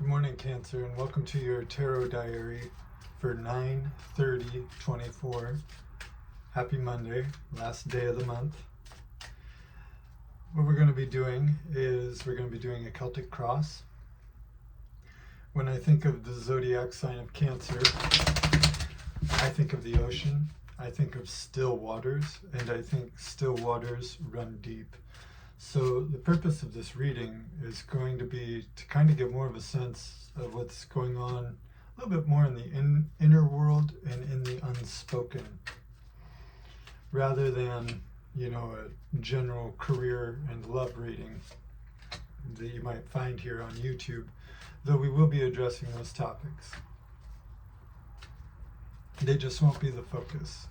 morning, Cancer, and welcome to your tarot diary for 9/30/24. Happy Monday, last day of the month. What we're going to be doing is we're going to be doing a Celtic cross. When I think of the zodiac sign of Cancer, I think of the ocean, I think of still waters, and I think still waters run deep. So the purpose of this reading is going to be to kind of get more of a sense of what's going on a little bit more in the inner world and in the unspoken, rather than, a general career and love reading that you might find here on YouTube, though we will be addressing those topics. They just won't be the focus.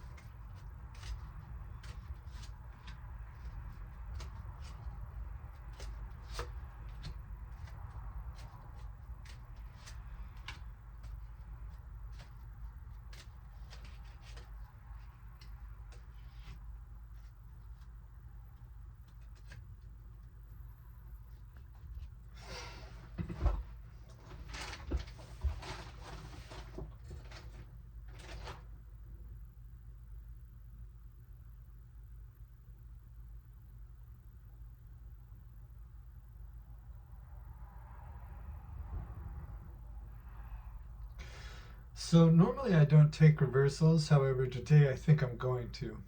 So normally I don't take reversals, however today I think I'm going to.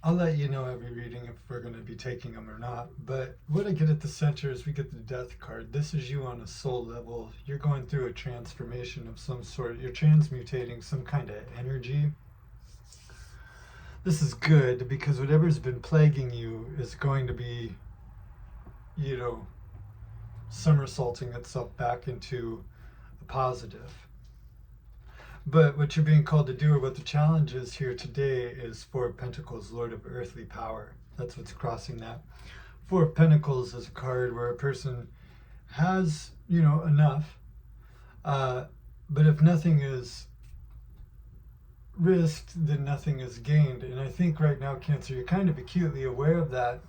I'll let you know every reading if we're going to be taking them or not, but what I get at the center is we get the Death card. This is you on a soul level. You're going through a transformation of some sort. You're transmutating some kind of energy. This is good because whatever's been plaguing you is going to be, somersaulting itself back into a positive. But what you're being called to do, or what the challenge is here today, is Four of Pentacles, Lord of Earthly Power. That's what's crossing that. Four of Pentacles is a card where a person has, enough. But if nothing is risked, then nothing is gained. And I think right now, Cancer, you're kind of acutely aware of that,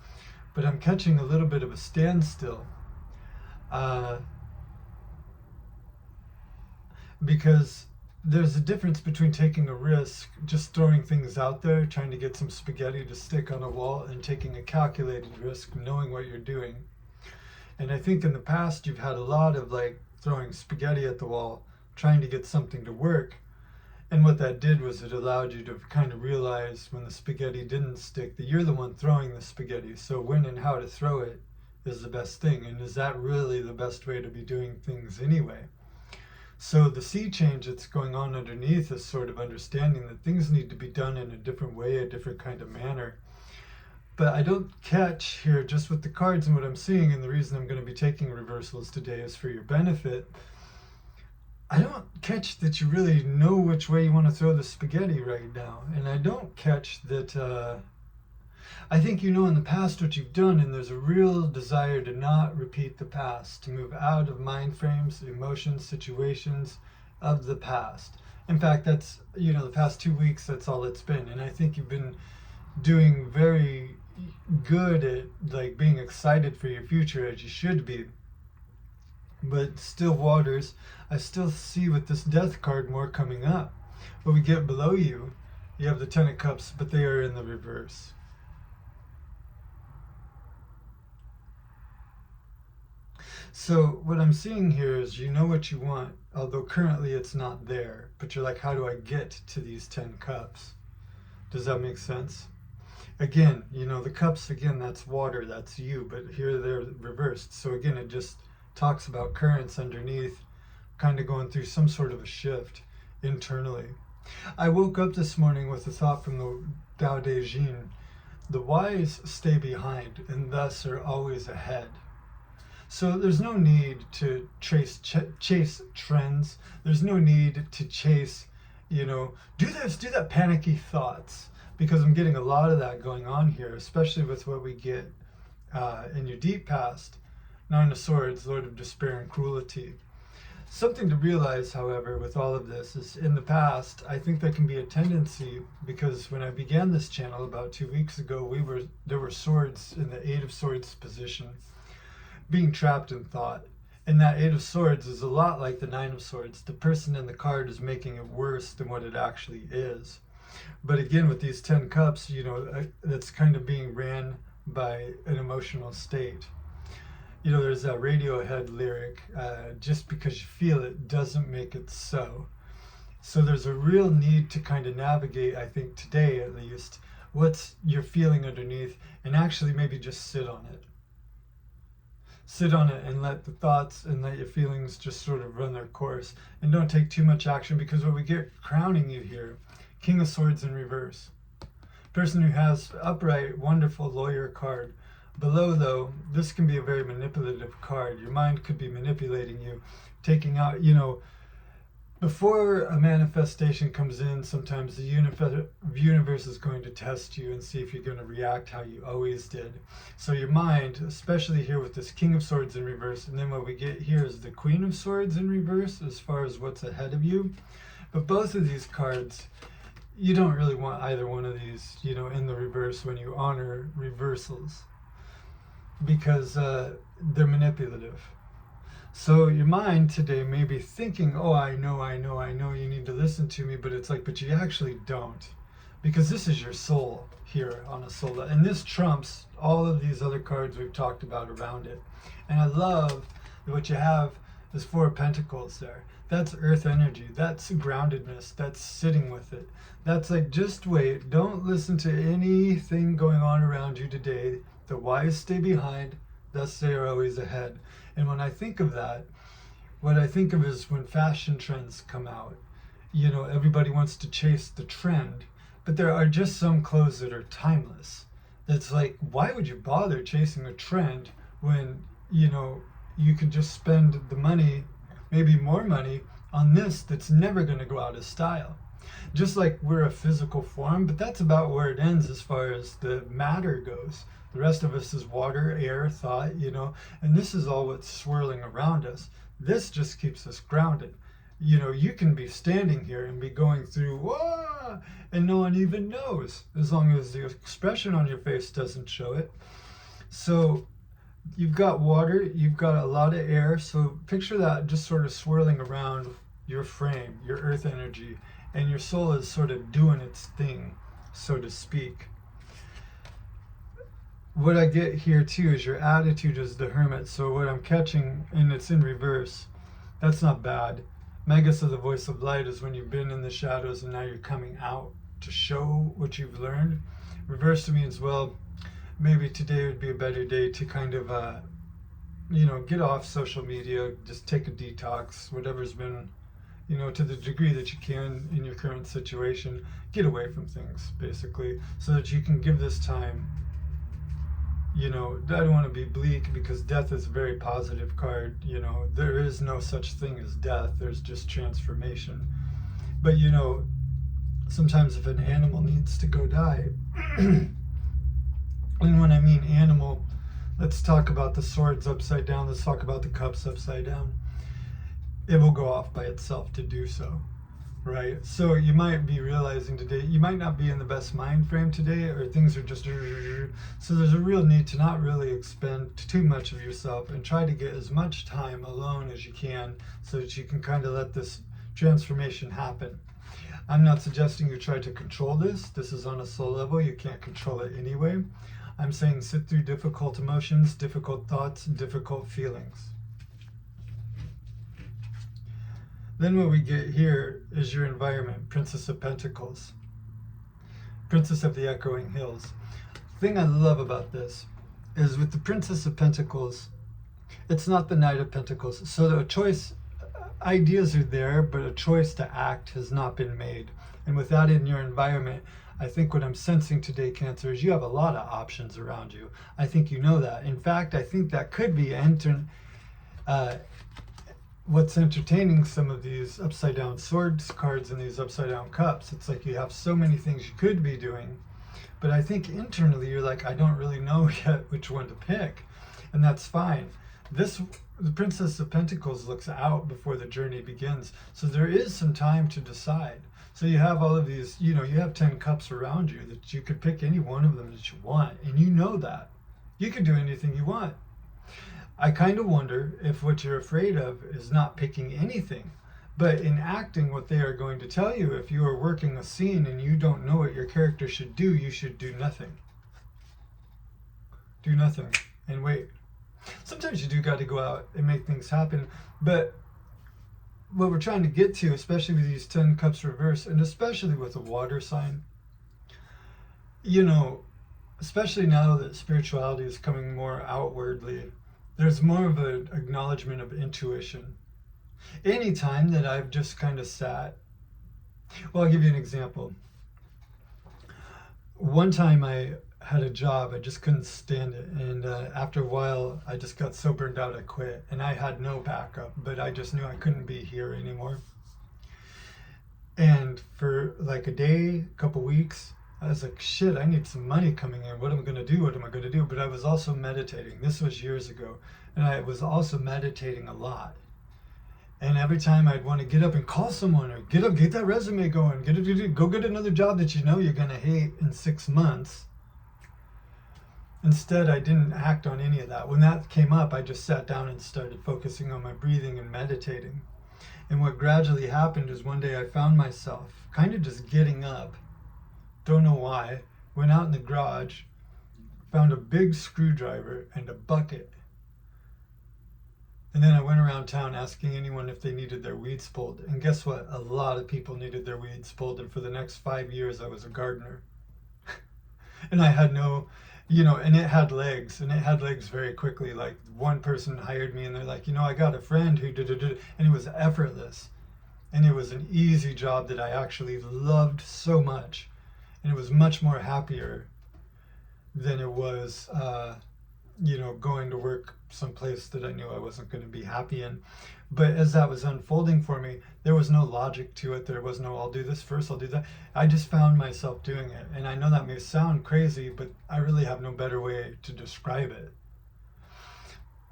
but I'm catching a little bit of a standstill. Because there's a difference between taking a risk, just throwing things out there, trying to get some spaghetti to stick on a wall, and taking a calculated risk, knowing what you're doing. And I think in the past you've had a lot of throwing spaghetti at the wall, trying to get something to work. And what that did was it allowed you to kind of realize when the spaghetti didn't stick that you're the one throwing the spaghetti. So when and how to throw it is the best thing. And is that really the best way to be doing things anyway? So the sea change that's going on underneath is sort of understanding that things need to be done in a different way, a different kind of manner. But I don't catch here, just with the cards and what I'm seeing, and the reason I'm going to be taking reversals today is for your benefit. I don't catch that you really know which way you want to throw the spaghetti right now. And I don't catch that, I think in the past what you've done, and there's a real desire to not repeat the past, to move out of mind frames, emotions, situations of the past. In fact, that's, the past 2 weeks, that's all it's been. And I think you've been doing very good at being excited for your future, as you should be. But still waters, I still see with this Death card more coming up. But we get below you, you have the Ten of Cups, but they are in the reverse. So what I'm seeing here is you know what you want, although currently it's not there. But you're like, how do I get to these 10 cups? Does that make sense? Again, the cups, again, that's water, that's you. But here they're reversed. So again, it just talks about currents underneath, kind of going through some sort of a shift internally. I woke up this morning with a thought from the Tao Te Ching. The wise stay behind and thus are always ahead. So there's no need to chase trends. There's no need to chase, do this, do that, panicky thoughts. Because I'm getting a lot of that going on here, especially with what we get in your deep past. Nine of Swords, Lord of Despair and Cruelty. Something to realize, however, with all of this is in the past, I think there can be a tendency, because when I began this channel about 2 weeks ago, there were swords in the Eight of Swords position. being trapped in thought. And that Eight of Swords is a lot like the Nine of Swords. The person in the card is making it worse than what it actually is. But again, with these 10 cups, that's kind of being ran by an emotional state. There's that Radiohead lyric, just because you feel it doesn't make it so. So there's a real need to kind of navigate, I think today at least, what's you're feeling underneath, and actually maybe just sit on it. Sit on it and let the thoughts and let your feelings just sort of run their course. And don't take too much action, because what we get crowning you here, King of Swords in reverse. Person who has upright, wonderful lawyer card. Below, though, this can be a very manipulative card. Your mind could be manipulating you, taking out, before a manifestation comes in, sometimes the universe is going to test you and see if you're going to react how you always did. So your mind, especially here with this King of Swords in reverse, and then what we get here is the Queen of Swords in reverse as far as what's ahead of you. But both of these cards, you don't really want either one of these, in the reverse when you honor reversals, because they're manipulative. So your mind today may be thinking, oh, I know, you need to listen to me, but it's like, but you actually don't, because this is your soul here on a soul, and this trumps all of these other cards we've talked about around it. And I love that what you have is Four of Pentacles there. That's earth energy, that's groundedness, that's sitting with it. That's like, just wait, don't listen to anything going on around you today. The wise stay behind, thus they are always ahead. And when I think of that, what I think of is when fashion trends come out, everybody wants to chase the trend, but there are just some clothes that are timeless. That's like, why would you bother chasing a trend when, you could just spend the money, maybe more money, on this that's never going to go out of style. Just like we're a physical form, but that's about where it ends as far as the matter goes. The rest of us is water, air, thought, and this is all what's swirling around us. This just keeps us grounded. You can be standing here and be going through, whoa, and no one even knows, as long as the expression on your face doesn't show it. So you've got water, you've got a lot of air, so picture that just sort of swirling around your frame, your earth energy, and your soul is sort of doing its thing, so to speak. What I get here too is your attitude is the Hermit. So what I'm catching, and it's in reverse, that's not bad. Magus of the voice of light is when you've been in the shadows and now you're coming out to show what you've learned. Reverse means, well, maybe today would be a better day to kind of, get off social media, just take a detox, whatever's been, to the degree that you can in your current situation, get away from things, basically, so that you can give this time. I don't want to be bleak, because death is a very positive card. There is no such thing as death. There's just transformation. But, sometimes if an animal needs to go die, and when I mean animal, let's talk about the swords upside down. Let's talk about the cups upside down. It will go off by itself to do so. Right, so you might be realizing today, you might not be in the best mind frame today, or things are just, so there's a real need to not really expend too much of yourself and try to get as much time alone as you can, so that you can kind of let this transformation happen. I'm not suggesting you try to control this. This is on a soul level. You can't control it anyway. I'm saying sit through difficult emotions, difficult thoughts, difficult feelings. Then what we get here is your environment, Princess of Pentacles, Princess of the Echoing Hills. The thing I love about this is with the Princess of Pentacles, it's not the Knight of Pentacles. So the choice, ideas are there, but a choice to act has not been made. And with that in your environment, I think what I'm sensing today, Cancer, is you have a lot of options around you. I think you know that. In fact, I think that could be what's entertaining some of these upside down swords cards and these upside down cups. It's like you have so many things you could be doing, but I think internally you're like, I don't really know yet which one to pick, and that's fine. The Princess of Pentacles looks out before the journey begins, so there is some time to decide. So you have all of these, you have 10 cups around you that you could pick any one of them that you want, and that you could do anything you want. I kind of wonder if what you're afraid of is not picking anything, but enacting what they are going to tell you. If you are working a scene and you don't know what your character should do, you should do nothing. Do nothing and wait. Sometimes you do got to go out and make things happen, but what we're trying to get to, especially with these 10 cups reversed, and especially with a water sign, especially now that spirituality is coming more outwardly, there's more of an acknowledgement of intuition. Anytime that I've just kind of sat, well, I'll give you an example. One time I had a job, I just couldn't stand it, and after a while I just got so burned out I quit, and I had no backup, but I just knew I couldn't be here anymore. And for like a day, a couple weeks, I was like, shit, I need some money coming in. What am I going to do? But I was also meditating. This was years ago, and I was also meditating a lot. And every time I'd want to get up and call someone, or get that resume going, go get another job that you know you're going to hate in 6 months. Instead, I didn't act on any of that. When that came up, I just sat down and started focusing on my breathing and meditating. And what gradually happened is one day I found myself kind of just getting up. Don't know why. Went out in the garage, found a big screwdriver and a bucket. And then I went around town asking anyone if they needed their weeds pulled. And guess what? A lot of people needed their weeds pulled. And for the next 5 years, I was a gardener. And I had no... and it had legs very quickly. Like, one person hired me and they're like, I got a friend who did, and it was effortless. And it was an easy job that I actually loved so much. And it was much more happier than it was, going to work someplace that I knew I wasn't going to be happy in. But as that was unfolding for me, there was no logic to it. There was no, I'll do this first, I'll do that. I just found myself doing it. And I know that may sound crazy, but I really have no better way to describe it.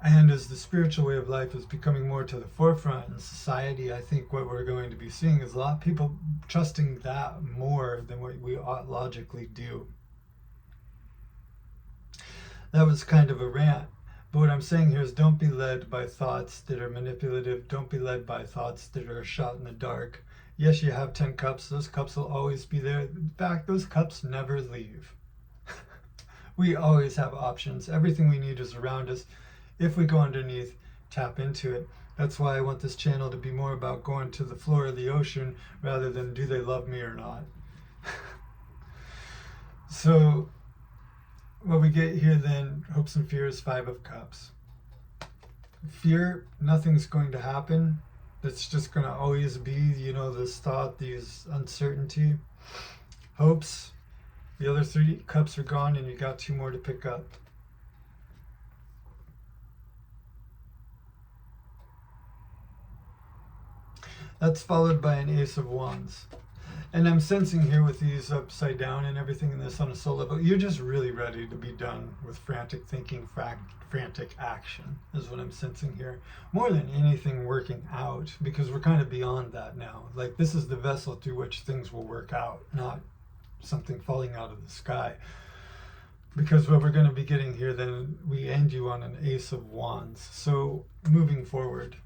And as the spiritual way of life is becoming more to the forefront in society, I think what we're going to be seeing is a lot of people trusting that more than what we ought logically do. That was kind of a rant. But what I'm saying here is, don't be led by thoughts that are manipulative. Don't be led by thoughts that are a shot in the dark. Yes, you have 10 cups. Those cups will always be there. In fact, those cups never leave. We always have options. Everything we need is around us. If we go underneath, tap into it. That's why I want this channel to be more about going to the floor of the ocean rather than do they love me or not. So what we get here then, hopes and fears, 5 of Cups. Fear, nothing's going to happen. It's just going to always be, this thought, these uncertainty. Hopes, the other 3 cups are gone and you got 2 more to pick up. That's followed by an Ace of Wands. And I'm sensing here with these upside down and everything in this on a soul level, you're just really ready to be done with frantic thinking, frantic action, is what I'm sensing here. More than anything working out, because we're kind of beyond that now. Like, this is the vessel through which things will work out, not something falling out of the sky. Because what we're going to be getting here, then we end you on an Ace of Wands. So moving forward,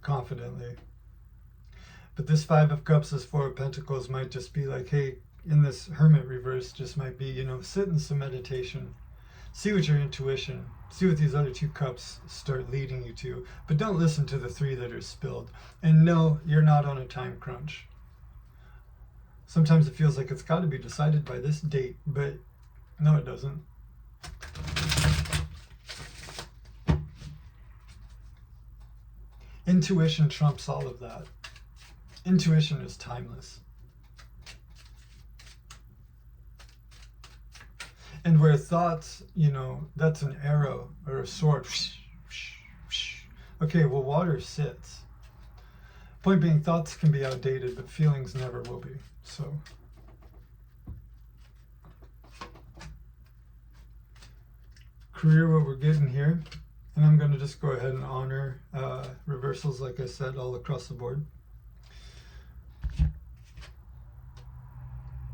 confidently. But this 5 of Cups, this 4 of Pentacles might just be like, hey, in this Hermit reverse, just might be, sit in some meditation. See what your intuition, see what these other 2 cups start leading you to. But don't listen to the 3 that are spilled. And no, you're not on a time crunch. Sometimes it feels like it's got to be decided by this date, but no, it doesn't. Intuition trumps all of that. Intuition is timeless. And where thoughts, that's an arrow or a sword. Okay, well, water sits. Point being, thoughts can be outdated, but feelings never will be. So, career, what we're getting here. And I'm going to just go ahead and honor reversals, like I said, all across the board.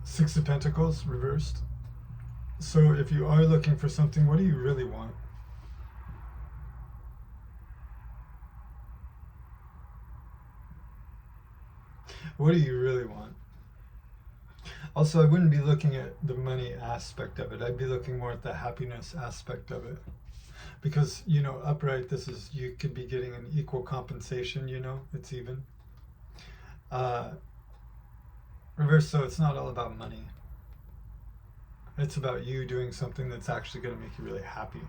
6 of Pentacles, reversed. So if you are looking for something, what do you really want? What do you really want? Also, I wouldn't be looking at the money aspect of it. I'd be looking more at the happiness aspect of it. Because, you know, upright, this is, you could be getting an equal compensation, you know, it's even. Reverse, so it's not all about money. It's about you doing something that's actually going to make you really happy.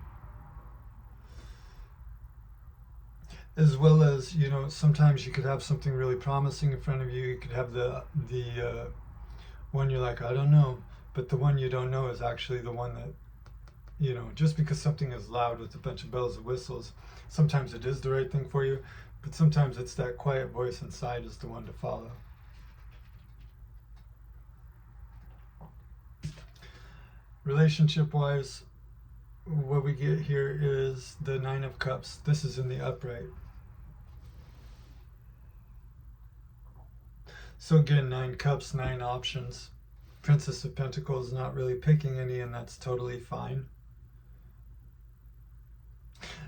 As well as, you know, sometimes you could have something really promising in front of you. You could have the one you're like, I don't know. But the one you don't know is actually the one that, you know, just because something is loud with a bunch of bells and whistles, sometimes it is the right thing for you. But sometimes it's that quiet voice inside is the one to follow. Relationship-wise, what we get here is the Nine of Cups. This is in the upright. So again, 9 cups, 9 options. Princess of Pentacles, not really picking any, and that's totally fine.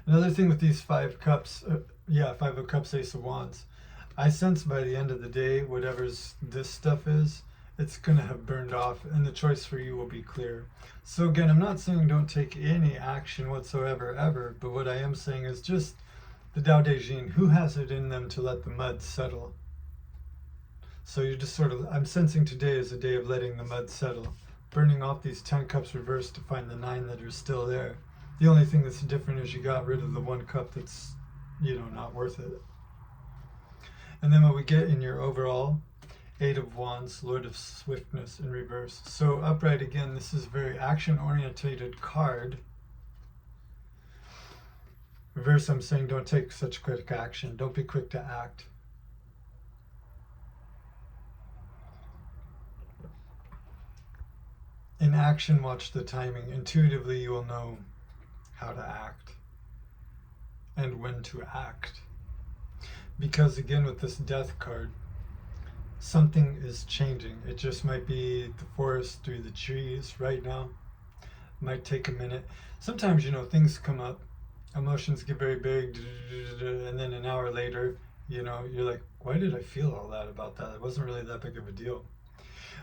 Another thing with these 5 cups, 5 of Cups, Ace of Wands, I sense by the end of the day, whatever's this stuff is, it's going to have burned off, and the choice for you will be clear. So again, I'm not saying don't take any action whatsoever, ever, but what I am saying is just the Tao Te Ching, who has it in them to let the mud settle? So you're just sort of, I'm sensing today is a day of letting the mud settle, burning off these 10 cups reversed to find the 9 that are still there. The only thing that's different is you got rid of the 1 cup that's, you know, not worth it. And then what we get in your overall, 8 of Wands, Lord of Swiftness in reverse. So upright, again, this is a very action-orientated card. Reverse, I'm saying don't take such quick action. Don't be quick to act. In action, watch the timing. Intuitively, you will know how to act and when to act. Because again, with this Death card, something is changing. It just might be the forest through the trees right now. It might take a minute. Sometimes, you know, things come up, emotions get very big, and then an hour later, you know, you're like, why did I feel all that about that? It wasn't really that big of a deal.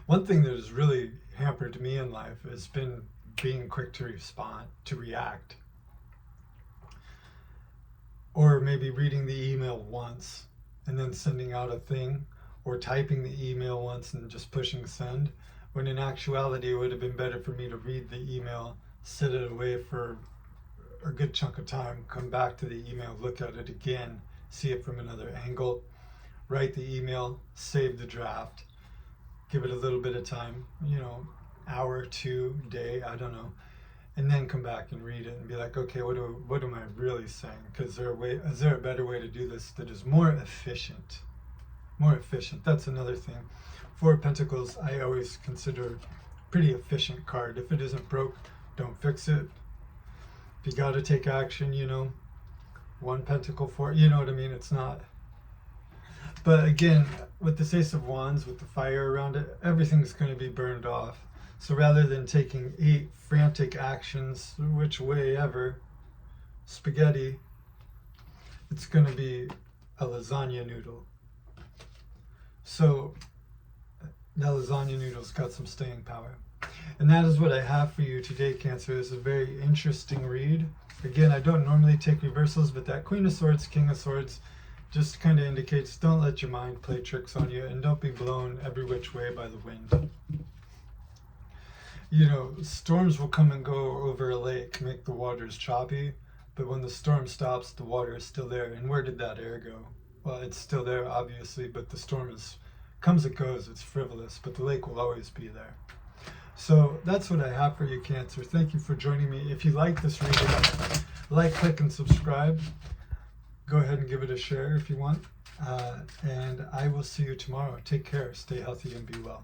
One thing that has really hampered me in life has been being quick to respond, to react. Or maybe reading the email once and then sending out a thing, or typing the email once and just pushing send, when in actuality it would have been better for me to read the email, set it away for a good chunk of time, come back to the email, look at it again, see it from another angle, write the email, save the draft, give it a little bit of time, you know, hour, 2, day, I don't know, and then come back and read it and be like, okay, what am I really saying? Because is there a better way to do this that is more efficient? More efficient. That's another thing. 4 of Pentacles, I always consider pretty efficient card. If it isn't broke, don't fix it. If you got to take action, you know, 1 Pentacle, 4, you know what I mean? It's not. But again, with the Ace of Wands, with the fire around it, everything's going to be burned off. So rather than taking 8 frantic actions, which way ever, spaghetti, it's going to be a lasagna noodle. So that lasagna noodle's got some staying power. And that is what I have for you today, Cancer. This is a very interesting read. Again, I don't normally take reversals, but that Queen of Swords, King of Swords just kind of indicates don't let your mind play tricks on you, and don't be blown every which way by the wind. You know, storms will come and go over a lake, make the waters choppy, but when the storm stops, the water is still there. And where did that air go? Well, it's still there, obviously, but the storm comes and goes. It's frivolous, but the lake will always be there. So that's what I have for you, Cancer. Thank you for joining me. If you like this reading, like, click, and subscribe. Go ahead and give it a share if you want. And I will see you tomorrow. Take care. Stay healthy and be well.